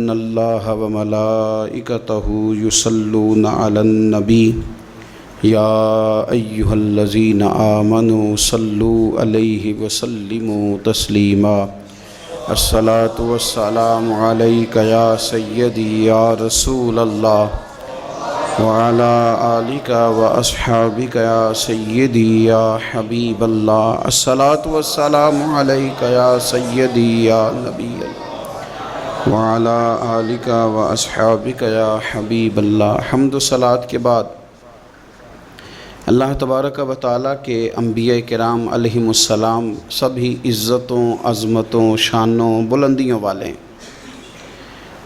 ان اللہ وملائکتہ یصلون علی النبی یا ایہا الذین آمنوا صلوا علیہ وسلموا تسلیما الصلاۃ والسلام علیک یا سیدی یا رسول اللہ وعلی آلک واصحابک یا سیدی یا حبیب اللہ الصلاۃ والسلام علیک یا سیدی یا نبی اللہ وعلی آلک واصحابک یا حبیب اللہ۔ حمد و صلاۃ کے بعد اللہ تبارک و تعالیٰ کے انبیاء کرام علیہم السلام سبھی عزتوں، عظمتوں، شانوں، بلندیوں والے ہیں،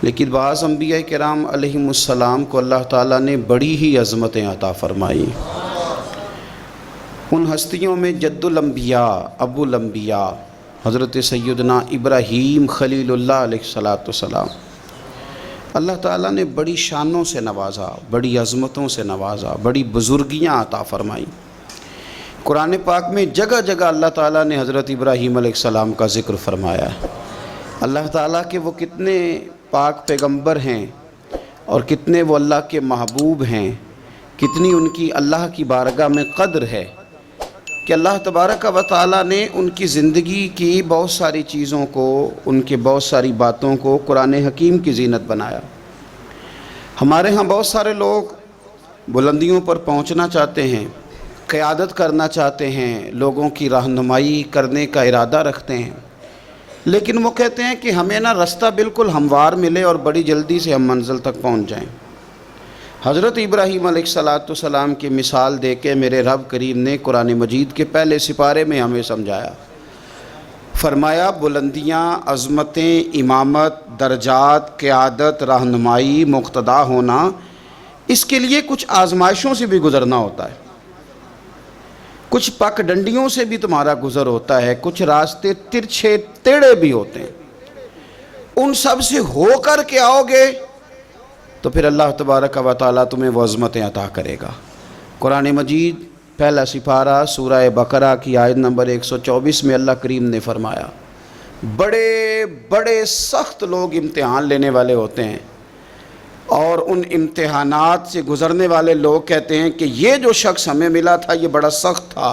لیکن بعض انبیاء کرام علیہم السلام کو اللہ تعالیٰ نے بڑی ہی عظمتیں عطا فرمائی۔ ان ہستیوں میں جد الانبیاء، ابو الانبیاء حضرت سیدنا ابراہیم خلیل اللہ علیہ السلام اللہ تعالیٰ نے بڑی شانوں سے نوازا، بڑی عظمتوں سے نوازا، بڑی بزرگیاں عطا فرمائی۔ قرآن پاک میں جگہ جگہ اللہ تعالیٰ نے حضرت ابراہیم علیہ السلام کا ذکر فرمایا ہے۔ اللہ تعالیٰ کے وہ کتنے پاک پیغمبر ہیں اور کتنے وہ اللہ کے محبوب ہیں، کتنی ان کی اللہ کی بارگاہ میں قدر ہے کہ اللہ تبارک و تعالیٰ نے ان کی زندگی کی بہت ساری چیزوں کو، ان کے بہت ساری باتوں کو قرآن حکیم کی زینت بنایا۔ ہمارے ہاں بہت سارے لوگ بلندیوں پر پہنچنا چاہتے ہیں، قیادت کرنا چاہتے ہیں، لوگوں کی رہنمائی کرنے کا ارادہ رکھتے ہیں، لیکن وہ کہتے ہیں کہ ہمیں نا رستہ بالکل ہموار ملے اور بڑی جلدی سے ہم منزل تک پہنچ جائیں۔ حضرت ابراہیم علیہ السلام کی مثال دے کے میرے رب کریم نے قرآن مجید کے پہلے سپارے میں ہمیں سمجھایا، فرمایا بلندیاں، عظمتیں، امامت، درجات، قیادت، رہنمائی، مقتدا ہونا، اس کے لیے کچھ آزمائشوں سے بھی گزرنا ہوتا ہے، کچھ پک ڈنڈیوں سے بھی تمہارا گزر ہوتا ہے، کچھ راستے ترچھے ٹیڑھے بھی ہوتے ہیں، ان سب سے ہو کر کے آؤ گے تو پھر اللہ تبارک و تعالیٰ تمہیں وہ عظمتیں عطا کرے گا۔ قرآن مجید پہلا سپارہ سورہ بقرہ کی آیت نمبر 124 میں اللہ کریم نے فرمایا، بڑے بڑے سخت لوگ امتحان لینے والے ہوتے ہیں، اور ان امتحانات سے گزرنے والے لوگ کہتے ہیں کہ یہ جو شخص ہمیں ملا تھا یہ بڑا سخت تھا۔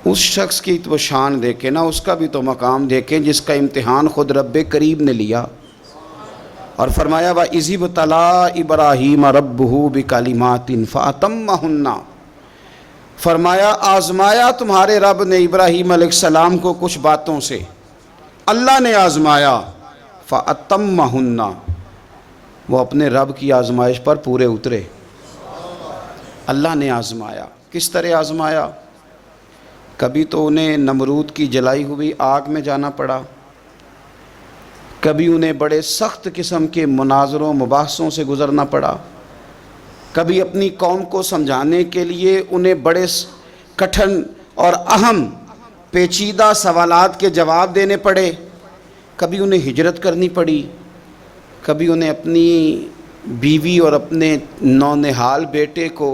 اس شخص کی تو شان دیکھیں نا، اس کا بھی تو مقام دیکھیں جس کا امتحان خود رب کریم نے لیا، اور فرمایا وَإِذِ ابْتَلَىٰ إِبْرَاهِيمَ رَبُّهُ بِكَلِمَاتٍ فَأَتَمَّهُنَّ، فرمایا آزمایا تمہارے رب نے ابراہیم علیہ السلام کو کچھ باتوں سے، اللہ نے آزمایا، فَأَتَمَّهُنَّ، وہ اپنے رب کی آزمائش پر پورے اترے۔ اللہ نے آزمایا، کس طرح آزمایا؟ کبھی تو انہیں نمرود کی جلائی ہوئی آگ میں جانا پڑا، کبھی انہیں بڑے سخت قسم کے مناظروں مباحثوں سے گزرنا پڑا، کبھی اپنی قوم کو سمجھانے کے لیے انہیں بڑے کٹھن اور اہم پیچیدہ سوالات کے جواب دینے پڑے، کبھی انہیں ہجرت کرنی پڑی، کبھی انہیں اپنی بیوی اور اپنے نونہال بیٹے کو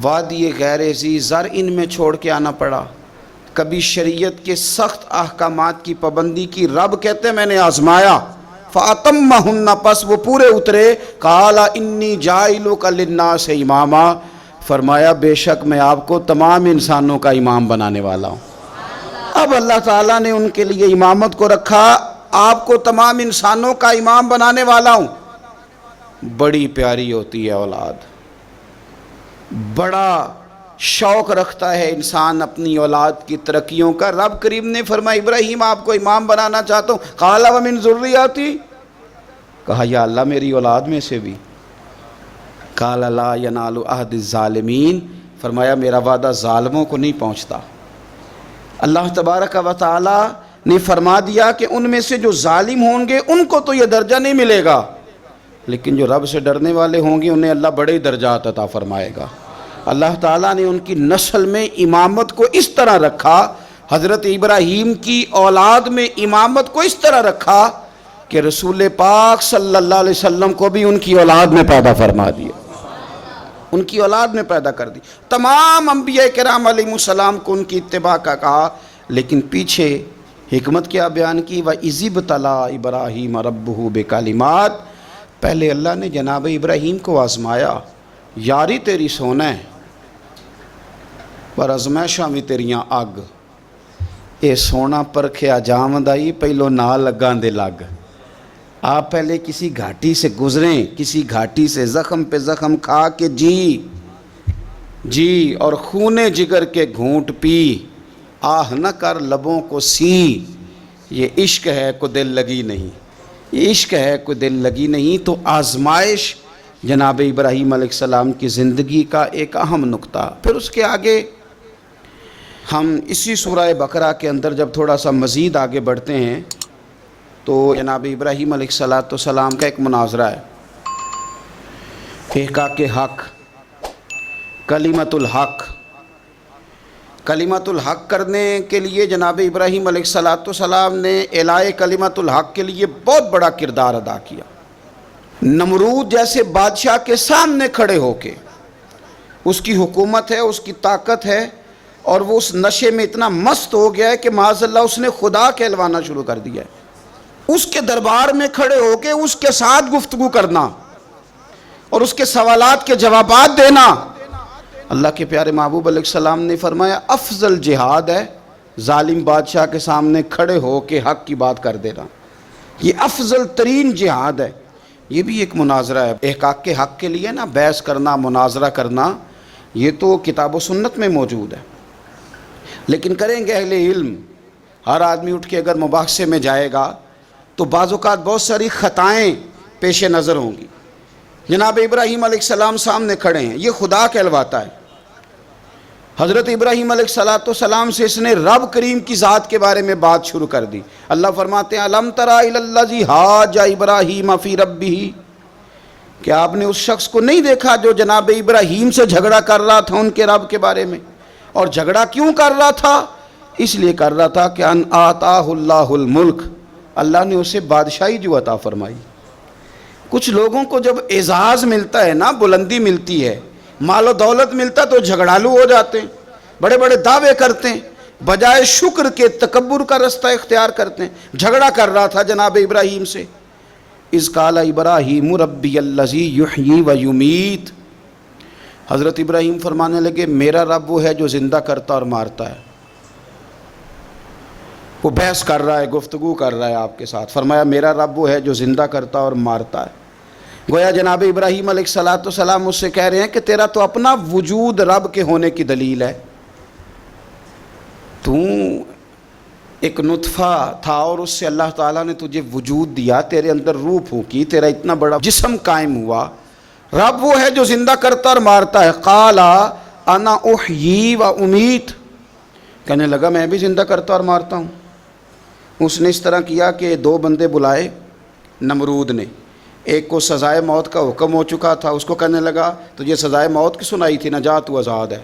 وادی غیر ذی زرع میں چھوڑ کے آنا پڑا، کبھی شریعت کے سخت احکامات کی پابندی کی۔ رب کہتے ہیں میں نے آزمایا، فَأَتَمَّهُنَّ، پس وہ پورے اترے۔ قَالَ إِنِّي جَاعِلُكَ لِلنَّاسِ إِمَامًا، فرمایا بے شک میں آپ کو تمام انسانوں کا امام بنانے والا ہوں۔ اب اللہ تعالیٰ نے ان کے لیے امامت کو رکھا، آپ کو تمام انسانوں کا امام بنانے والا ہوں۔ بڑی پیاری ہوتی ہے اولاد، بڑا شوق رکھتا ہے انسان اپنی اولاد کی ترقیوں کا۔ رب کریم نے فرمایا ابراہیم آپ کو امام بنانا چاہتا ہوں، قال ومن ذریتی، کہا یا اللہ میری اولاد میں سے بھی، قال لا ینال عہد الظالمین، فرمایا میرا وعدہ ظالموں کو نہیں پہنچتا۔ اللہ تبارک و تعالی نے فرما دیا کہ ان میں سے جو ظالم ہوں گے ان کو تو یہ درجہ نہیں ملے گا، لیکن جو رب سے ڈرنے والے ہوں گے انہیں اللہ بڑے درجات عطا فرمائے گا۔ اللہ تعالیٰ نے ان کی نسل میں امامت کو اس طرح رکھا، حضرت ابراہیم کی اولاد میں امامت کو اس طرح رکھا کہ رسول پاک صلی اللہ علیہ وسلم کو بھی ان کی اولاد میں پیدا فرما دیا، ان کی اولاد میں پیدا کر دی۔ تمام انبیاء کرام علیہ السلام کو ان کی اتباع کا کہا، لیکن پیچھے حکمت کیا بیان کی؟ وَإِذِ ابْتَلَىٰ إِبْرَاهِيمَ رَبُّهُ بِكَلِمَاتٍ، پہلے اللہ نے جناب ابراہیم کو آزمایا، یاری تیری سونا ہے پر ازمائشاں بھی تیریاں اگ، اے سونا پرکھیا جامدائی پہلو نہ لگاں دے لگ۔ آپ پہلے کسی گھاٹی سے گزریں، کسی گھاٹی سے زخم پہ زخم کھا کے جی اور خون جگر کے گھونٹ پی، آہ نہ کر لبوں کو سی، یہ عشق ہے کو دل لگی نہیں، یہ عشق ہے کوئی دل لگی نہیں۔ تو آزمائش جناب ابراہیم علیہ السلام کی زندگی کا ایک اہم نقطہ۔ پھر اس کے آگے ہم اسی سورہ بقرہ کے اندر جب تھوڑا سا مزید آگے بڑھتے ہیں تو جناب ابراہیم علیہ السلام کا ایک مناظرہ ہے، احقاق حق، کلمۃ الحق۔ کلمۃ الحق کرنے کے لیے جناب ابراہیم علیہ السلام نے اعلاء کلمۃ الحق کے لیے بہت بڑا کردار ادا کیا۔ نمرود جیسے بادشاہ کے سامنے کھڑے ہو کے، اس کی حکومت ہے، اس کی طاقت ہے، اور وہ اس نشے میں اتنا مست ہو گیا ہے کہ معاذ اللہ اس نے خدا کہلوانا شروع کر دیا ہے۔ اس کے دربار میں کھڑے ہو کے اس کے ساتھ گفتگو کرنا اور اس کے سوالات کے جوابات دینا، اللہ کے پیارے محبوب علیہ السلام نے فرمایا افضل جہاد ہے ظالم بادشاہ کے سامنے کھڑے ہو کے حق کی بات کر دینا، یہ افضل ترین جہاد ہے۔ یہ بھی ایک مناظرہ ہے، احقاق کے حق کے لیے نا بحث کرنا، مناظرہ کرنا، یہ تو کتاب و سنت میں موجود ہے، لیکن کریں گے اہل علم۔ ہر آدمی اٹھ کے اگر مباحثے میں جائے گا تو بعض اوقات بہت ساری خطائیں پیش نظر ہوں گی۔ جناب ابراہیم علیہ السلام سامنے کھڑے ہیں، یہ خدا کہلواتا ہے۔ حضرت ابراہیم علیہ السلام سے اس نے رب کریم کی ذات کے بارے میں بات شروع کر دی۔ اللہ فرماتے ہیں الم تری الی الذی حاج ابراہیم فی ربہ، کہ آپ نے اس شخص کو نہیں دیکھا جو جناب ابراہیم سے جھگڑا کر رہا تھا ان کے رب کے بارے میں؟ اور جھگڑا کیوں کر رہا تھا؟ اس لیے کر رہا تھا کہ ان آتاہ اللہ الملک، اللہ نے اسے بادشاہی جو عطا فرمائی۔ کچھ لوگوں کو جب اعزاز ملتا ہے نا، بلندی ملتی ہے، مال و دولت ملتا تو جھگڑالو ہو جاتے ہیں، بڑے بڑے دعوے کرتے ہیں، بجائے شکر کے تکبر کا رستہ اختیار کرتے ہیں۔ جھگڑا کر رہا تھا جناب ابراہیم سے۔ اذ قال ابراہیم ربی الذی یحیی و یمیت، حضرت ابراہیم فرمانے لگے میرا رب وہ ہے جو زندہ کرتا اور مارتا ہے۔ وہ بحث کر رہا ہے، گفتگو کر رہا ہے آپ کے ساتھ، فرمایا میرا رب وہ ہے جو زندہ کرتا اور مارتا ہے۔ گویا جناب ابراہیم علیہ السلام اس سے کہہ رہے ہیں کہ تیرا تو اپنا وجود رب کے ہونے کی دلیل ہے، تو ایک نطفہ تھا اور اس سے اللہ تعالیٰ نے تجھے وجود دیا، تیرے اندر روح پھونکی، تیرا اتنا بڑا جسم قائم ہوا، رب وہ ہے جو زندہ کرتا اور مارتا ہے۔ قال انا احیی و امیت، کہنے لگا میں بھی زندہ کرتا اور مارتا ہوں۔ اس نے اس طرح کیا کہ دو بندے بلائے نمرود نے، ایک کو سزائے موت کا حکم ہو چکا تھا، اس کو کہنے لگا تجھے سزائے موت کی سنائی تھی، نہ جا تو آزاد ہے،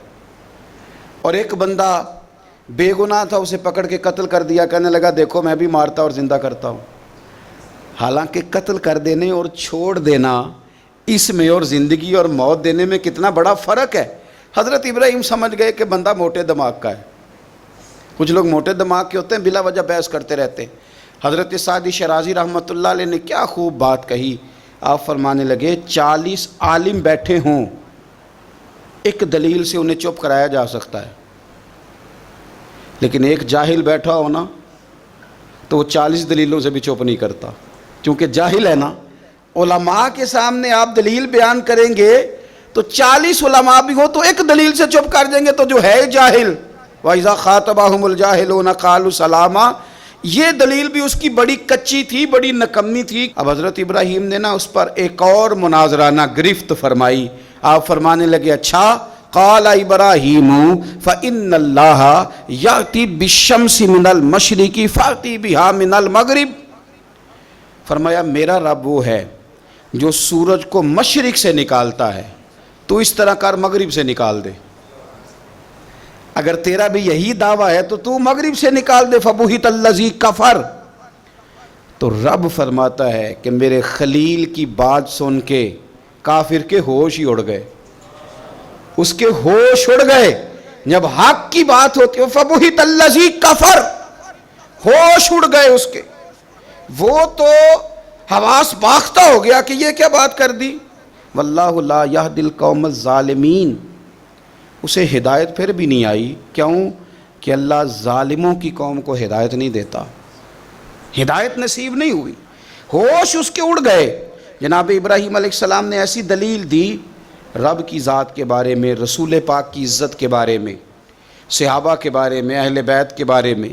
اور ایک بندہ بے گناہ تھا، اسے پکڑ کے قتل کر دیا، کہنے لگا دیکھو میں بھی مارتا اور زندہ کرتا ہوں۔ حالانکہ قتل کر دینے اور چھوڑ دینا، اس میں اور زندگی اور موت دینے میں کتنا بڑا فرق ہے۔ حضرت ابراہیم سمجھ گئے کہ بندہ موٹے دماغ کا ہے۔ کچھ لوگ موٹے دماغ کے ہوتے ہیں، بلا وجہ بحث کرتے رہتے ہیں۔ حضرت سعدی شرازی رحمۃ اللہ علیہ نے کیا خوب بات کہی، آپ فرمانے لگے 40 عالم بیٹھے ہوں، ایک دلیل سے انہیں چپ کرایا جا سکتا ہے، لیکن ایک جاہل بیٹھا ہونا تو وہ 40 دلیلوں سے بھی چپ نہیں کرتا، کیونکہ جاہل ہے نا۔ علماء کے سامنے آپ دلیل بیان کریں گے تو 40 علماء بھی ہو تو ایک دلیل سے چپ کر دیں گے تو جو ہے جاہل، وَإِذَا خَاطَبَهُمُ الْجَاهِلُونَ قَالُوا سَلَامًا، یہ دلیل بھی اس کی بڑی کچی تھی، بڑی نکمی تھی۔ اب حضرت ابراہیم نے نا اس پر ایک اور مناظرانہ گرفت فرمائی۔ آپ فرمانے لگے اچھا، قال ابراہیم فإن اللہ یأتی بالشمس من المشرق فأتی بها من المغرب، فرمایا میرا رب وہ ہے جو سورج کو مشرق سے نکالتا ہے، تو اس طرح کر مغرب سے نکال دے۔ اگر تیرا بھی یہی دعویٰ ہے تو مغرب سے نکال دے۔ فبہت الذی کفر، تو رب فرماتا ہے کہ میرے خلیل کی بات سن کے کافر کے ہوش ہی اڑ گئے، اس کے ہوش اڑ گئے۔ جب حق کی بات ہوتی ہے فبہت الذی کفر، ہوش اڑ گئے اس کے، وہ تو حواس باختہ ہو گیا کہ یہ کیا بات کر دی. واللہ لا یہدی القوم الظالمین، اسے ہدایت پھر بھی نہیں آئی. کیوں؟ کہ اللہ ظالموں کی قوم کو ہدایت نہیں دیتا، ہدایت نصیب نہیں ہوئی. ہوش اس کے اڑ گئے. جناب ابراہیم علیہ السلام نے ایسی دلیل دی رب کی ذات کے بارے میں، رسول پاک کی عزت کے بارے میں، صحابہ کے بارے میں، اہل بیت کے بارے میں،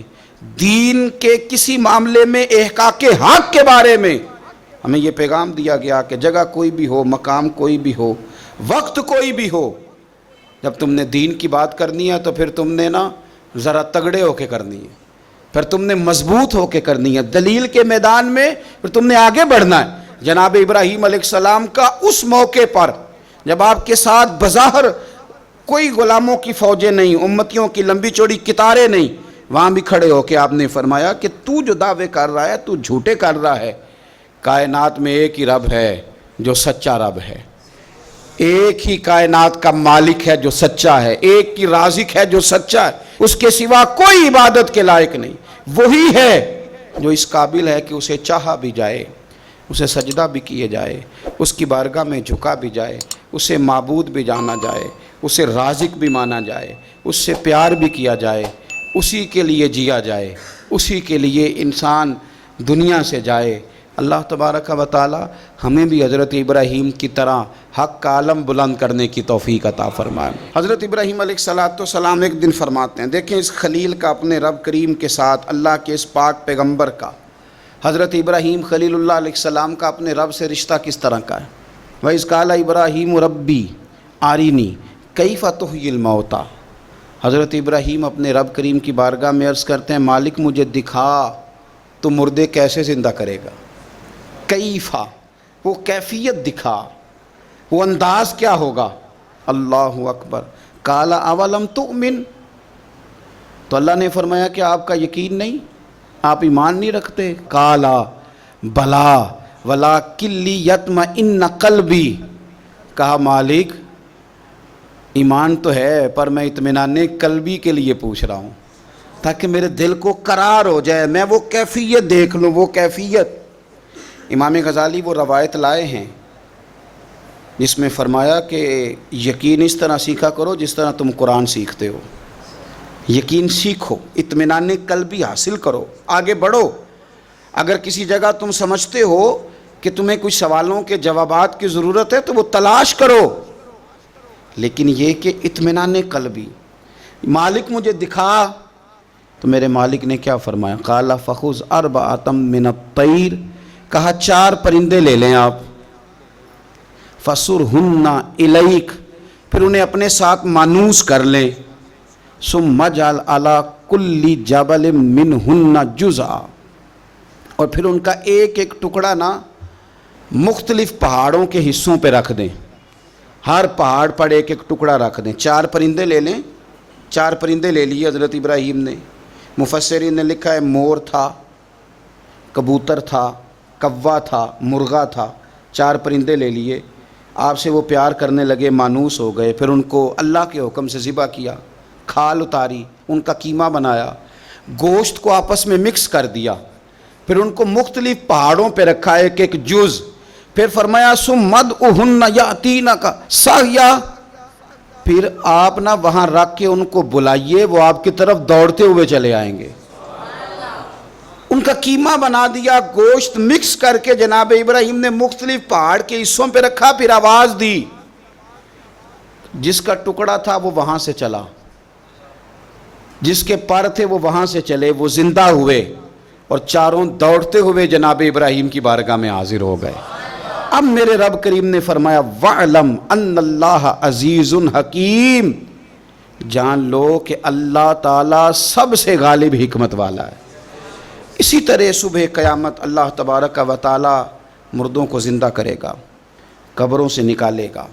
دین کے کسی معاملے میں احقاق حق کے بارے میں. ہمیں یہ پیغام دیا گیا کہ جگہ کوئی بھی ہو، مقام کوئی بھی ہو، وقت کوئی بھی ہو، جب تم نے دین کی بات کرنی ہے تو پھر تم نے نا ذرا تگڑے ہو کے کرنی ہے، پھر تم نے مضبوط ہو کے کرنی ہے. دلیل کے میدان میں پھر تم نے آگے بڑھنا ہے. جناب ابراہیم علیہ السلام کا اس موقع پر جب آپ کے ساتھ بظاہر کوئی غلاموں کی فوجیں نہیں، امتیوں کی لمبی چوڑی قطاریں نہیں، وہاں بھی کھڑے ہو کے آپ نے فرمایا کہ تو جو دعوے کر رہا ہے تو جھوٹے کر رہا ہے. کائنات میں ایک ہی رب ہے جو سچا رب ہے، ایک ہی کائنات کا مالک ہے جو سچا ہے، ایک ہی رازق ہے جو سچا ہے، اس کے سوا کوئی عبادت کے لائق نہیں. وہی ہے جو اس قابل ہے کہ اسے چاہا بھی جائے، اسے سجدہ بھی کیے جائے، اس کی بارگاہ میں جھکا بھی جائے، اسے معبود بھی جانا جائے، اسے رازق بھی مانا جائے، اس سے پیار بھی کیا جائے، اسی کے لیے جیا جائے، اسی کے لیے انسان دنیا سے جائے. اللہ تبارک و تعالی ہمیں بھی حضرت ابراہیم کی طرح حق کا علم بلند کرنے کی توفیق عطا فرمائے. حضرت ابراہیم علیہ السلام ایک دن فرماتے ہیں، دیکھیں اس خلیل کا اپنے رب کریم کے ساتھ، اللہ کے اس پاک پیغمبر کا، حضرت ابراہیم خلیل اللہ علیہ السلام کا اپنے رب سے رشتہ کس طرح کا ہے. وَإِذْ قَالَ إِبْرَاهِيمُ رَبِّي أَرِنِي كَيْفَ تُحْيِي الْمَوْتَى. حضرت ابراہیم اپنے رب کریم کی بارگاہ میں عرض کرتے ہیں، مالک مجھے دکھا تو مردے کیسے زندہ کرے گا. کیفا، وہ کیفیت دکھا، وہ انداز کیا ہوگا. اللہ اکبر. قال اولم تؤمن، تو اللہ نے فرمایا کہ آپ کا یقین نہیں، آپ ایمان نہیں رکھتے. قال بلا ولکن لیطمئن قلبی، کہا مالک ایمان تو ہے پر میں اطمینان قلبی کے لیے پوچھ رہا ہوں تاکہ میرے دل کو قرار ہو جائے، میں وہ کیفیت دیکھ لوں. وہ کیفیت امام غزالی وہ روایت لائے ہیں جس میں فرمایا کہ یقین اس طرح سیکھا کرو جس طرح تم قرآن سیکھتے ہو. یقین سیکھو، اطمینان قلبی حاصل کرو، آگے بڑھو. اگر کسی جگہ تم سمجھتے ہو کہ تمہیں کچھ سوالوں کے جوابات کی ضرورت ہے تو وہ تلاش کرو، لیکن یہ کہ اطمینان قلبی. مالک مجھے دکھا، تو میرے مالک نے کیا فرمایا. قال فخذ اربعۃ من الطیر، کہا 4 پرندے لے لیں آپ. فصرہن الیک، پھر انہیں اپنے ساتھ مانوس کر لیں. ثم اجعل علی کل جبل منہن جزءا، اور پھر ان کا ایک ایک ٹکڑا نا مختلف پہاڑوں کے حصوں پہ رکھ دیں، ہر پہاڑ پر ایک ایک ٹکڑا رکھ دیں. 4 پرندے لے لیں. 4 پرندے لے لیے حضرت ابراہیم نے. مفسرین نے لکھا ہے مور تھا، کبوتر تھا، کوا تھا، مرغا تھا. 4 پرندے لے لیے. آپ سے وہ پیار کرنے لگے، مانوس ہو گئے. پھر ان کو اللہ کے حکم سے ذبح کیا، کھال اتاری، ان کا قیمہ بنایا، گوشت کو آپس میں مکس کر دیا. پھر ان کو مختلف پہاڑوں پہ رکھا ایک ایک جز. پھر فرمایا ثم ادعوہن یاتینک سعیا، پھر آپ نہ وہاں رکھ کے ان کو بلائیے، وہ آپ کی طرف دوڑتے ہوئے چلے آئیں گے. ان کا قیمہ بنا دیا، گوشت مکس کر کے جناب ابراہیم نے مختلف پہاڑ کے حصوں پہ رکھا. پھر آواز دی، جس کا ٹکڑا تھا وہ وہاں سے چلا، جس کے پر تھے وہ وہاں سے چلے، وہ زندہ ہوئے اور 4 دوڑتے ہوئے جناب ابراہیم کی بارگاہ میں حاضر ہو گئے. اب میرے رب کریم نے فرمایا وَعْلَمْ أَنَّ اللَّهَ عَزِيزٌ حَكِيمٌ، جان لو کہ اللہ تعالیٰ سب سے غالب حکمت والا ہے. اسی طرح صبح قیامت اللہ تبارک و تعالیٰ مردوں کو زندہ کرے گا، قبروں سے نکالے گا.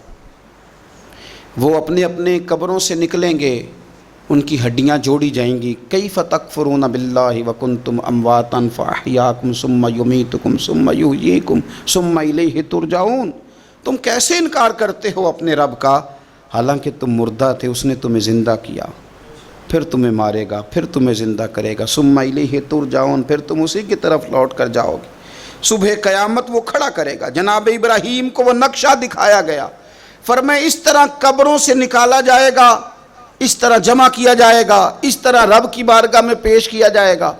وہ اپنے اپنے قبروں سے نکلیں گے، ان کی ہڈیاں جوڑی جائیں گی. کیف تکفرون باللہ وکنتم امواتا فاحیاکم ثم یمیتکم ثم یحییکم ثم الیہ ترجعون. تم کیسے انکار کرتے ہو اپنے رب کا، حالانکہ تم مردہ تھے، اس نے تمہیں زندہ کیا، پھر تمہیں مارے گا، پھر تمہیں زندہ کرے گا، ثم الیہ ترجعون، پھر تم اسی کی طرف لوٹ کر جاؤ گے۔ صبح قیامت وہ کھڑا کرے گا۔ جناب ابراہیم کو وہ نقشہ دکھایا گیا، فرمائے اس طرح قبروں سے نکالا جائے گا، اس طرح جمع کیا جائے گا، اس طرح رب کی بارگاہ میں پیش کیا جائے گا۔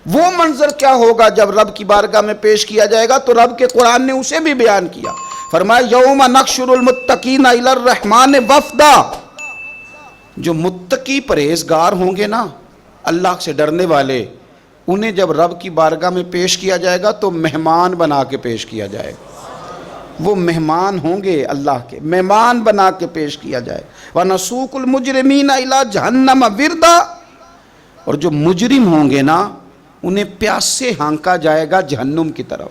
وہ منظر کیا ہوگا جب رب کی بارگاہ میں پیش کیا جائے گا؟ تو رب کے قرآن نے اسے بھی بیان کیا، فرمایا یوم نحشر المتقین الی الرحمن وفدا۔ جو متقی پرہیزگار ہوں گے نا، اللہ سے ڈرنے والے، انہیں جب رب کی بارگاہ میں پیش کیا جائے گا تو مہمان بنا کے پیش کیا جائے گا۔ وہ مہمان ہوں گے، اللہ کے مہمان بنا کے پیش کیا جائے۔ وَنَسُوقُ الْمُجْرِمِينَ إِلَىٰ جَهَنَّمَ وِرْدًا، اور جو مجرم ہوں گے نا انہیں پیاس سے ہانکا جائے گا جہنم کی طرف۔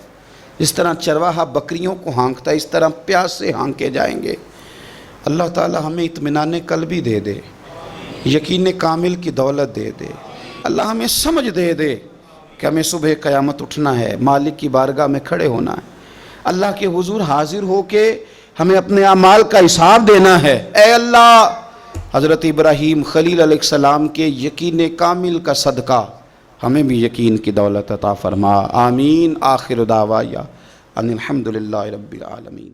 جس طرح چرواہا بکریوں کو ہانکتا ہے، اس طرح پیاس سے ہانکے جائیں گے۔ اللہ تعالی ہمیں اطمینان قلبی دے دے، یقین کامل کی دولت دے دے۔ اللہ ہمیں سمجھ دے دے کہ ہمیں صبح قیامت اٹھنا ہے، مالک کی بارگاہ میں کھڑے ہونا ہے، اللہ کے حضور حاضر ہو کے ہمیں اپنے اعمال کا حساب دینا ہے۔ اے اللہ، حضرت ابراہیم خلیل علیہ السلام کے یقین کامل کا صدقہ ہمیں بھی یقین کی دولت عطا فرما۔ آمین۔ آخر دعوایا ان الحمدللہ رب العالمین۔